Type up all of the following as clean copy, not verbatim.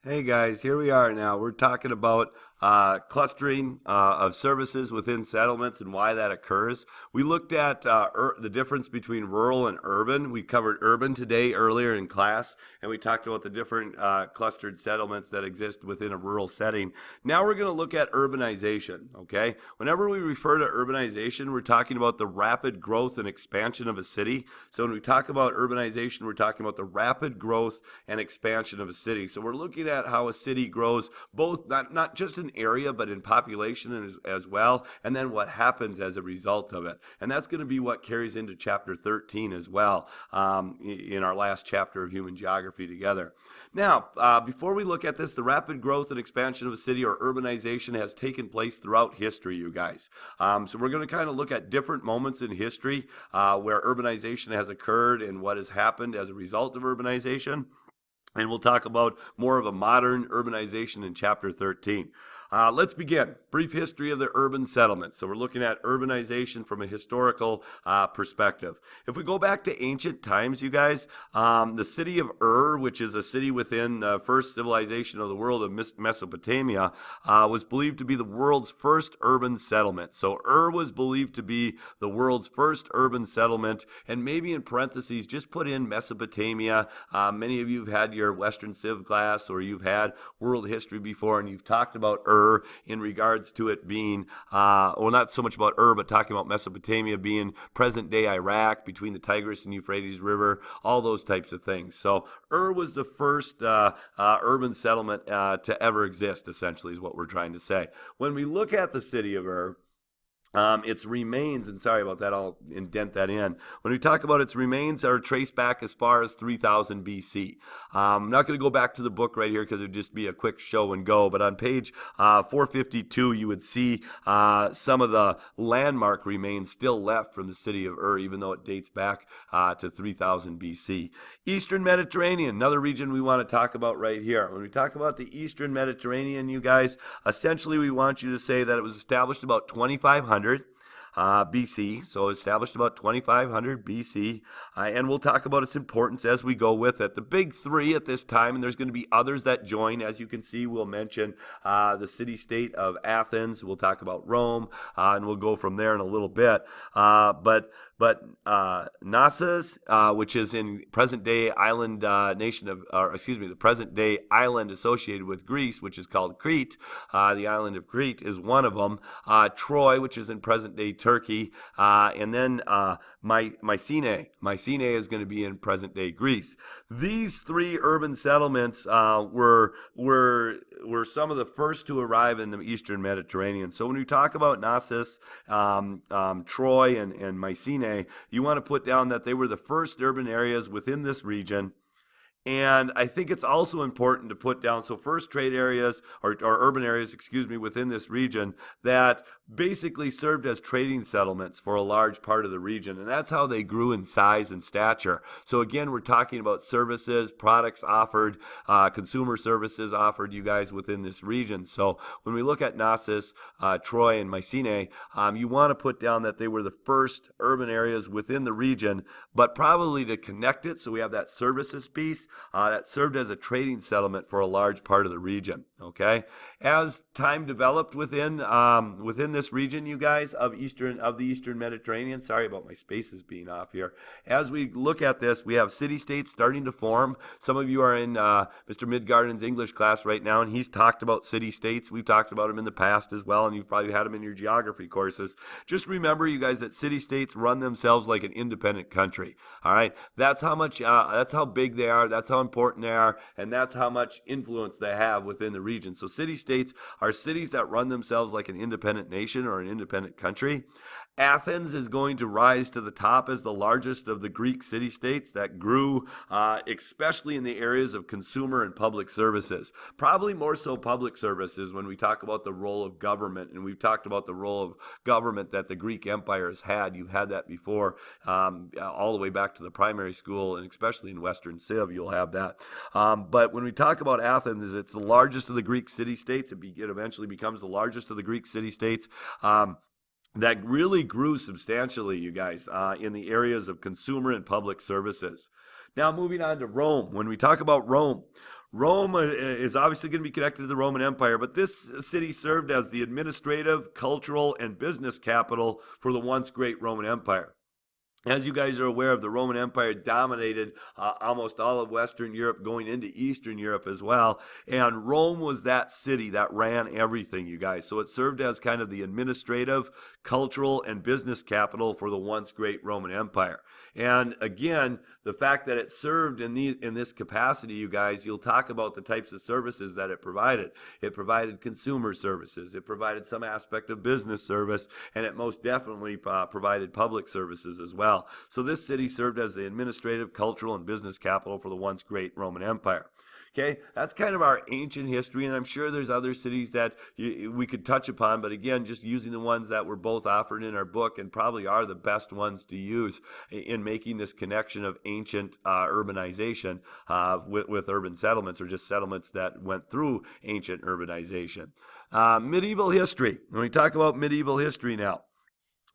Hey guys, here we are now. We're talking about clustering of services within settlements and why that occurs. We looked at the difference between rural and urban. We covered urban today earlier in class, and we talked about the different clustered settlements that exist within a rural setting. Now we're going to look at urbanization, okay? Whenever we refer to urbanization, we're talking about the rapid growth and expansion of a city. So when we talk about urbanization, we're talking about the rapid growth and expansion of a city. So we're looking at how a city grows both not just in area but in population as well, and then what happens as a result of it. And that's going to be what carries into chapter 13 as well, in our last chapter of human geography together. Now, before we look at this, the rapid growth and expansion of a city, or urbanization, has taken place throughout history, you guys. So we're going to kind of look at different moments in history where urbanization has occurred and what has happened as a result of urbanization. And we'll talk about more of a modern urbanization in chapter 13. Let's begin. Brief history of the urban settlements. So we're looking at urbanization from a historical perspective. If we go back to ancient times, you guys, the city of Ur, which is a city within the first civilization of the world of Mesopotamia, was believed to be the world's first urban settlement. So Ur was believed to be the world's first urban settlement, and maybe in parentheses, just put in Mesopotamia. Many of you have had your Western Civ class, or you've had world history before, and you've talked about Ur in regards to it being, well, not so much about Ur, but talking about Mesopotamia being present-day Iraq, between the Tigris and Euphrates River, all those types of things. So Ur was the first urban settlement to ever exist, essentially, is what we're trying to say. When we look at the city of Ur, its remains, and sorry about that, I'll indent that in. When we talk about its remains, are traced back as far as 3000 BC. I'm not going to go back to the book right here because it would just be a quick show and go, but on page 452, you would see some of the landmark remains still left from the city of Ur, even though it dates back to 3000 BC. Eastern Mediterranean, another region we want to talk about right here. When we talk about the Eastern Mediterranean, you guys, essentially we want you to say that it was established about 2500 BC, so established about 2500 BC, and we'll talk about its importance as we go with it. The big three at this time, and there's going to be others that join, as you can see, we'll mention the city-state of Athens, we'll talk about Rome, and we'll go from there in a little bit, but Knossos, which is in present-day island nation of, or excuse me, the present-day island associated with Greece, which is called Crete, the island of Crete is one of them. Troy, which is in present-day Turkey, and then Mycenae. Mycenae is going to be in present-day Greece. These three urban settlements were some of the first to arrive in the Eastern Mediterranean. So when we talk about Knossos, Troy, and Mycenae, you want to put down that they were the first urban areas within this region. And I think it's also important to put down, so first trade areas, or urban areas, excuse me, within this region that basically served as trading settlements for a large part of the region. And that's how they grew in size and stature. So again, we're talking about services, products offered, consumer services offered, you guys, within this region. So when we look at Knossos, Troy, and Mycenae, you want to put down that they were the first urban areas within the region, but probably to connect it, so we have that services piece, that served as a trading settlement for a large part of the region. Okay, as time developed within this region, you guys, of the Eastern Mediterranean. Sorry about my spaces being off here. As we look at this, we have city-states starting to form. Some of you are in Mr. Midgarden's English class right now, and he's talked about city-states. We've talked about them in the past as well, and you've probably had them in your geography courses. Just remember, you guys, that city-states run themselves like an independent country. All right, that's how much. That's how big they are. That's how important they are, and that's how much influence they have within the region. So city-states are cities that run themselves like an independent nation or an independent country. Athens is going to rise to the top as the largest of the Greek city-states that grew, especially in the areas of consumer and public services. Probably more so public services when we talk about the role of government, and we've talked about the role of government that the Greek Empire has had. You've had that before, all the way back to the primary school, and especially in Western Civ, you'll have that. But when we talk about Athens, it's the largest of the Greek city-states. It eventually becomes the largest of the Greek city-states. That really grew substantially, you guys, in the areas of consumer and public services. Now, moving on to Rome. When we talk about Rome, Rome is obviously going to be connected to the Roman Empire, but this city served as the administrative, cultural, and business capital for the once great Roman Empire. As you guys are aware of, the Roman Empire dominated almost all of Western Europe, going into Eastern Europe as well. And Rome was that city that ran everything, you guys. So it served as kind of the administrative, cultural, and business capital for the once great Roman Empire. And again, the fact that it served in this capacity, you guys, you'll talk about the types of services that it provided. It provided consumer services. It provided some aspect of business service, and it most definitely provided public services as well. So this city served as the administrative, cultural, and business capital for the once great Roman Empire. Okay, that's kind of our ancient history, and I'm sure there's other cities that we could touch upon, but again, just using the ones that were both offered in our book and probably are the best ones to use in making this connection of ancient urbanization with urban settlements, or just settlements that went through ancient urbanization. Medieval history. When we talk about medieval history now,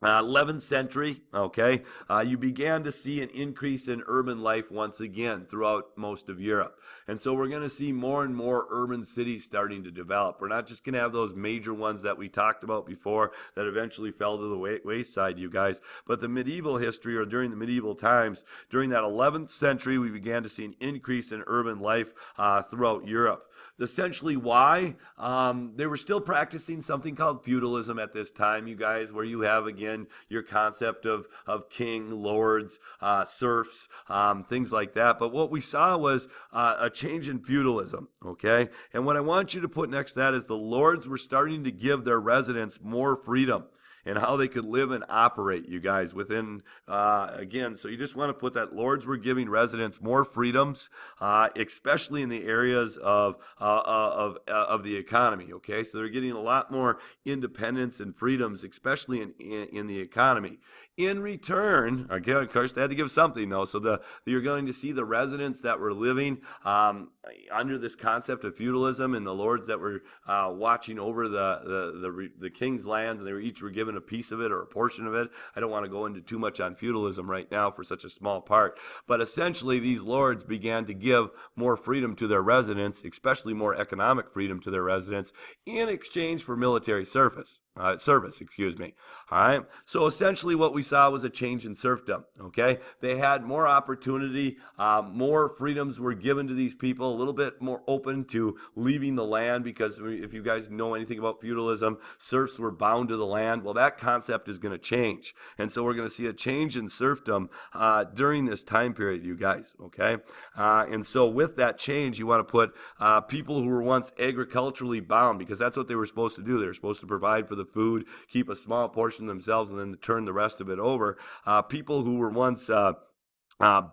11th century, okay, you began to see an increase in urban life once again throughout most of Europe. And so we're going to see more and more urban cities starting to develop. We're not just going to have those major ones that we talked about before that eventually fell to the wayside, you guys, but the medieval history, or during the medieval times, during that 11th century, we began to see an increase in urban life throughout Europe. Essentially, why? They were still practicing something called feudalism at this time, you guys, where you have, again, your concept of king, lords, serfs, things like that. But what we saw was a change in feudalism, okay? And what I want you to put next to that is the lords were starting to give their residents more freedom and how they could live and operate, you guys, within, again, so you just want to put that lords were giving residents more freedoms, especially in the areas of the economy, okay? So they're getting a lot more independence and freedoms, especially in the economy. In return, again, of course, they had to give something, though, so you're going to see the residents that were living under this concept of feudalism, and the lords that were watching over the king's lands, and they each were given a piece of it or a portion of it. I don't want to go into too much on feudalism right now for such a small part, but essentially these lords began to give more freedom to their residents, especially more economic freedom to their residents, in exchange for military service. All right. So essentially what we saw was a change in serfdom. Okay. They had more opportunity, more freedoms were given to these people, a little bit more open to leaving the land, because if you guys know anything about feudalism, serfs were bound to the land. Well, that concept is going to change. And so we're going to see a change in serfdom during this time period, you guys. Okay. And so with that change, you want to put people who were once agriculturally bound, because that's what they were supposed to do. They were supposed to provide for the food, keep a small portion themselves, and then turn the rest of it over. People who were once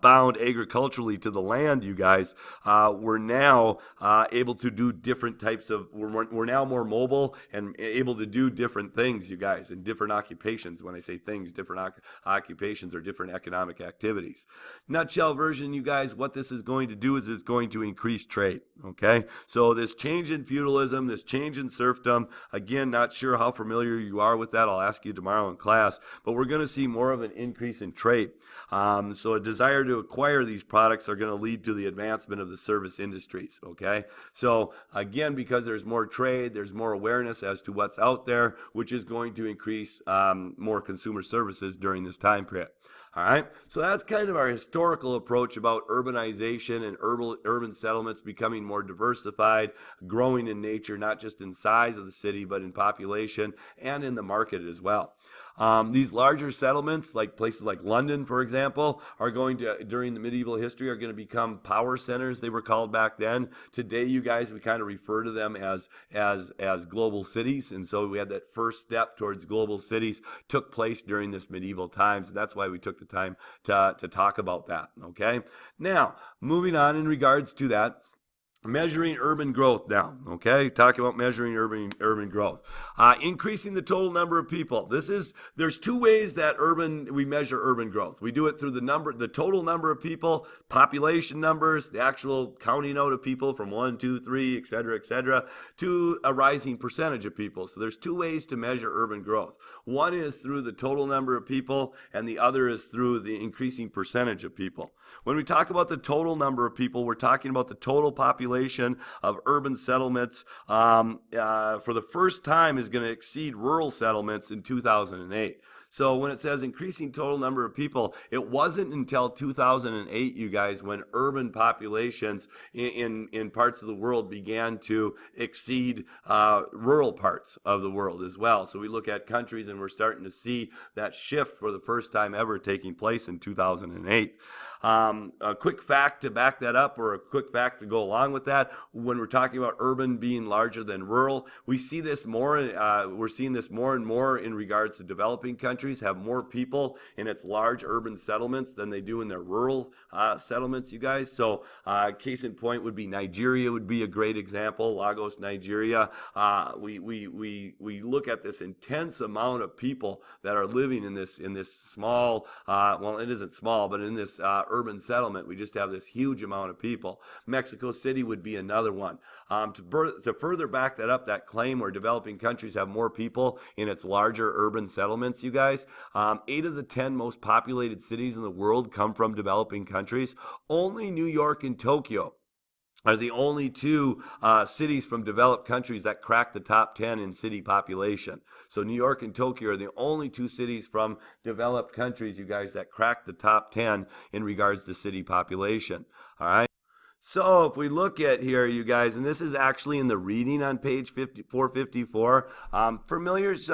bound agriculturally to the land, you guys, we're now able to do different types of, we're now more mobile and able to do different things, you guys, in different occupations. When I say things, different occupations or different economic activities. Nutshell version, you guys, what this is going to do is it's going to increase trade, okay? So this change in feudalism, this change in serfdom, again, not sure how familiar you are with that. I'll ask you tomorrow in class, but we're going to see more of an increase in trade. So a desire to acquire these products are going to lead to the advancement of the service industries, okay? So again, because there's more trade, there's more awareness as to what's out there, which is going to increase more consumer services during this time period. All right, so that's kind of our historical approach about urbanization and urban settlements becoming more diversified, growing in nature, not just in size of the city, but in population and in the market as well. These larger settlements, like places like London, for example, are going to, during the medieval history, are going to become power centers, they were called back then. Today, you guys, we kind of refer to them as global cities. And so we had that first step towards global cities took place during this medieval times. And that's why we took the time to talk about that, okay? Now, moving on in regards to that, measuring urban growth now, okay? Talking about measuring urban growth. Increasing the total number of people. There's two ways that we measure urban growth. We do it through the total number of people, population numbers, the actual counting out of people from 1, 2, 3, et cetera, to a rising percentage of people. So there's two ways to measure urban growth. One is through the total number of people, and the other is through the increasing percentage of people. When we talk about the total number of people, we're talking about the total population population of urban settlements for the first time is going to exceed rural settlements in 2008. So when it says increasing total number of people, it wasn't until 2008, you guys, when urban populations in parts of the world began to exceed rural parts of the world as well. So we look at countries and we're starting to see that shift for the first time ever taking place in 2008. A quick fact to back that up, or a quick fact to go along with that, when we're talking about urban being larger than rural, we see this more, we're seeing this more and more in regards to developing countries have more people in its large urban settlements than they do in their rural settlements, you guys. So case in point would be Nigeria would be a great example, Lagos, Nigeria. We look at this intense amount of people that are living in this small, well, it isn't small, but in this urban settlement. We just have this huge amount of people. Mexico City would be another one. To further back that up, that claim where developing countries have more people in its larger urban settlements, you guys, 8 of the 10 most populated cities in the world come from developing countries. Only New York and Tokyo are the only two cities from developed countries that crack the top 10 in city population. So New York and Tokyo are the only two cities from developed countries, you guys, that crack the top 10 in regards to city population. All right. So if we look at here, you guys, and this is actually in the reading on page 454, familiarize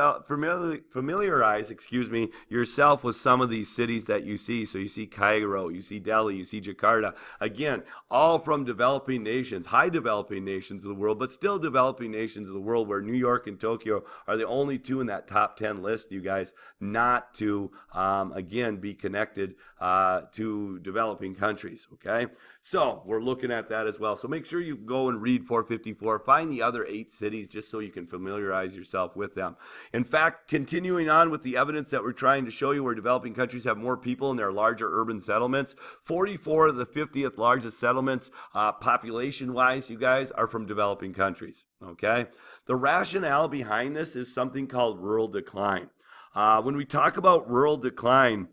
yourself with some of these cities that you see. So you see Cairo, you see Delhi, you see Jakarta. Again, all from developing nations, high developing nations of the world, but still developing nations of the world, where New York and Tokyo are the only two in that top 10 list, you guys, not to, again, be connected to developing countries, okay? So we're looking at that as well. So make sure you go and read 454. Find the other 8 cities just so you can familiarize yourself with them. In fact, continuing on with the evidence that we're trying to show you, where developing countries have more people in their larger urban settlements, 44 of the 50th largest settlements, population-wise, you guys, are from developing countries, okay? The rationale behind this is something called rural decline. When we talk about rural decline,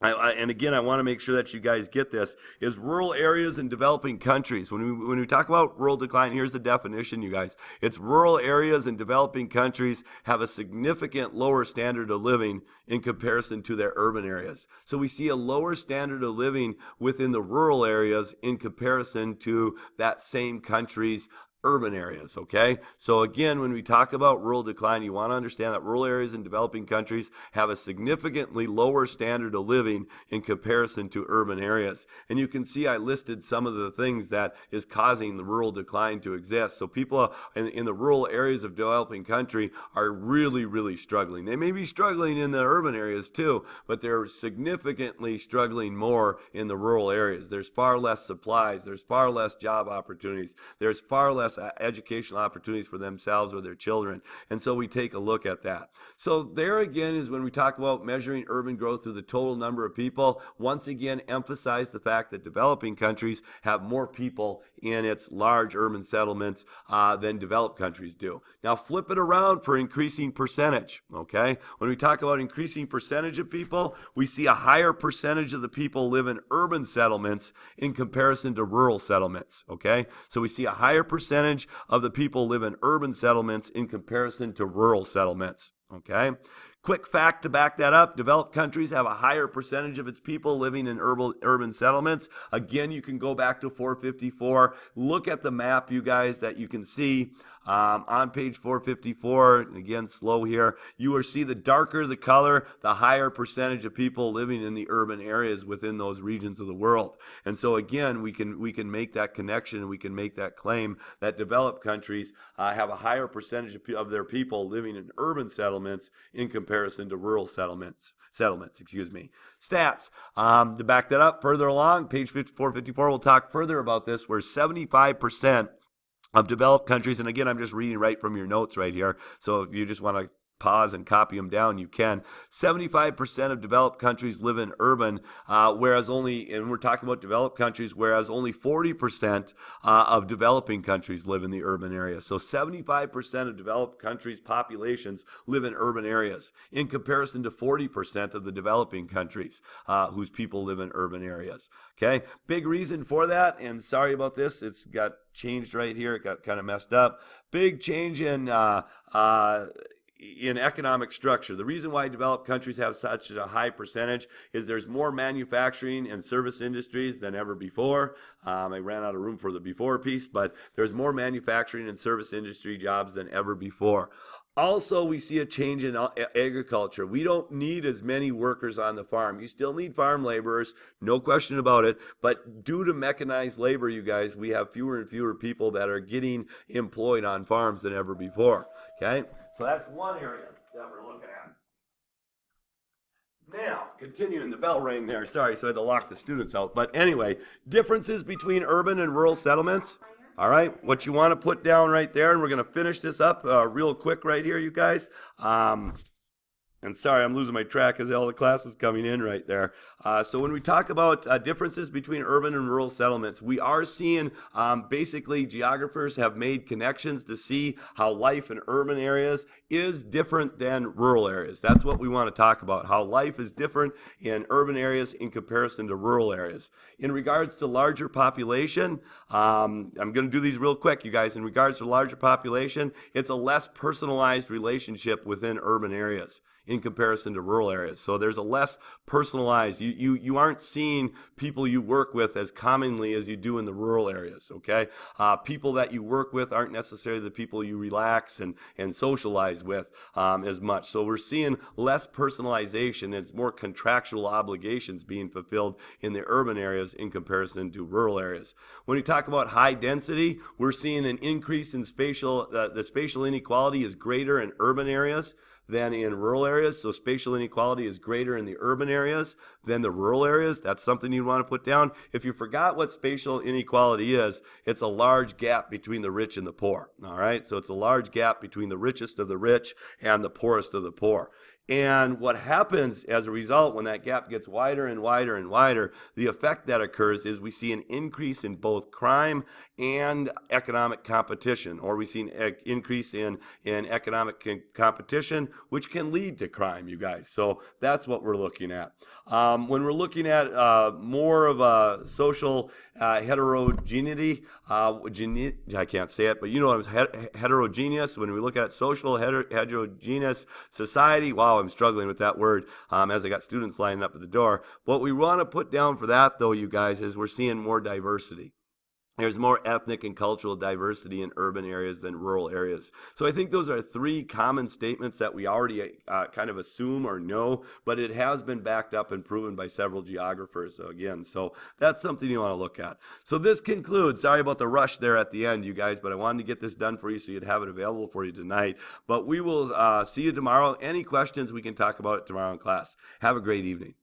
and again, I want to make sure that you guys get this, is rural areas in developing countries. When we talk about rural decline, here's the definition, you guys. It's rural areas in developing countries have a significant lower standard of living in comparison to their urban areas. So we see a lower standard of living within the rural areas in comparison to that same country's urban areas, okay? So again, when we talk about rural decline, you want to understand that rural areas in developing countries have a significantly lower standard of living in comparison to urban areas. And you can see I listed some of the things that is causing the rural decline to exist. So people in the rural areas of developing country are really, really struggling. They may be struggling in the urban areas too, but they're significantly struggling more in the rural areas. There's far less supplies. There's far less job opportunities. There's far less educational opportunities for themselves or their children. And so we take a look at that. So there again is when we talk about measuring urban growth through the total number of people, once again emphasize the fact that developing countries have more people in its large urban settlements than developed countries do. Now flip it around for increasing percentage, okay? When we talk about increasing percentage of people, we see a higher percentage of the people live in urban settlements in comparison to rural settlements, okay? So we see a higher percentage of the people live in urban settlements in comparison to rural settlements, okay? Quick fact to back that up, developed countries have a higher percentage of its people living in urban settlements. Again, you can go back to 454. Look at the map, you guys, that you can see on page 454. Again, slow here. You will see the darker the color, the higher percentage of people living in the urban areas within those regions of the world. And so again, we can make that connection, and we can make that claim that developed countries have a higher percentage of their people living in urban settlements in comparison to rural settlements. Stats. To back that up further along, page 454, we'll talk further about this, where 75% of developed countries, and again, I'm just reading right from your notes right here, so if you just want to pause and copy them down, you can. 75% of developed countries live in urban, whereas only, and we're talking about developed countries, whereas only 40% of developing countries live in the urban area. So 75% of developed countries' populations live in urban areas, in comparison to 40% of the developing countries whose people live in urban areas. Okay, big reason for that, and sorry about this, it's got changed right here, it got kind of messed up. Big change in economic structure. The reason why developed countries have such a high percentage is there's more manufacturing and service industries than ever before. I ran out of room for the before piece, but there's more manufacturing and service industry jobs than ever before. Also, we see a change in agriculture. We don't need as many workers on the farm. You still need farm laborers, no question about it. But due to mechanized labor, you guys, we have fewer and fewer people that are getting employed on farms than ever before. Okay, so that's one area that we're looking at. Now, continuing, the bell rang there. Sorry, so I had to lock the students out. But anyway, differences between urban and rural settlements. All right, what you want to put down right there, and we're going to finish this up real quick right here, you guys. And sorry, I'm losing my track because all the classes coming in right there. So when we talk about differences between urban and rural settlements, we are seeing basically geographers have made connections to see how life in urban areas is different than rural areas. That's what we want to talk about, how life is different in urban areas in comparison to rural areas. In regards to larger population, I'm going to do these real quick, you guys. In regards to larger population, it's a less personalized relationship within urban areas in comparison to rural areas. So there's a less personalized, you aren't seeing people you work with as commonly as you do in the rural areas, okay? People that you work with aren't necessarily the people you relax and socialize with as much. So we're seeing less personalization. It's more contractual obligations being fulfilled in the urban areas in comparison to rural areas. When we talk about high density, we're seeing an increase in the spatial inequality is greater in urban areas than in rural areas. So spatial inequality is greater in the urban areas than the rural areas. That's something you want to put down. If you forgot what spatial inequality is, it's a large gap between the rich and the poor. All right, so it's a large gap between the richest of the rich and the poorest of the poor. And what happens as a result when that gap gets wider and wider and wider, the effect that occurs is we see an increase in both crime and economic competition, or we see an increase in economic competition, which can lead to crime, you guys. So that's what we're looking at. When we're looking at more of a social heterogeneity, I can't say it, but you know what I'm heterogeneous. When we look at social heterogeneous society, wow, I'm struggling with that word as I got students lining up at the door. What we want to put down for that, though, you guys, is we're seeing more diversity. There's more ethnic and cultural diversity in urban areas than rural areas. So I think those are three common statements that we already kind of assume or know, but it has been backed up and proven by several geographers again. So that's something you want to look at. So this concludes, sorry about the rush there at the end, you guys, but I wanted to get this done for you so you'd have it available for you tonight. But we will see you tomorrow. Any questions, we can talk about it tomorrow in class. Have a great evening.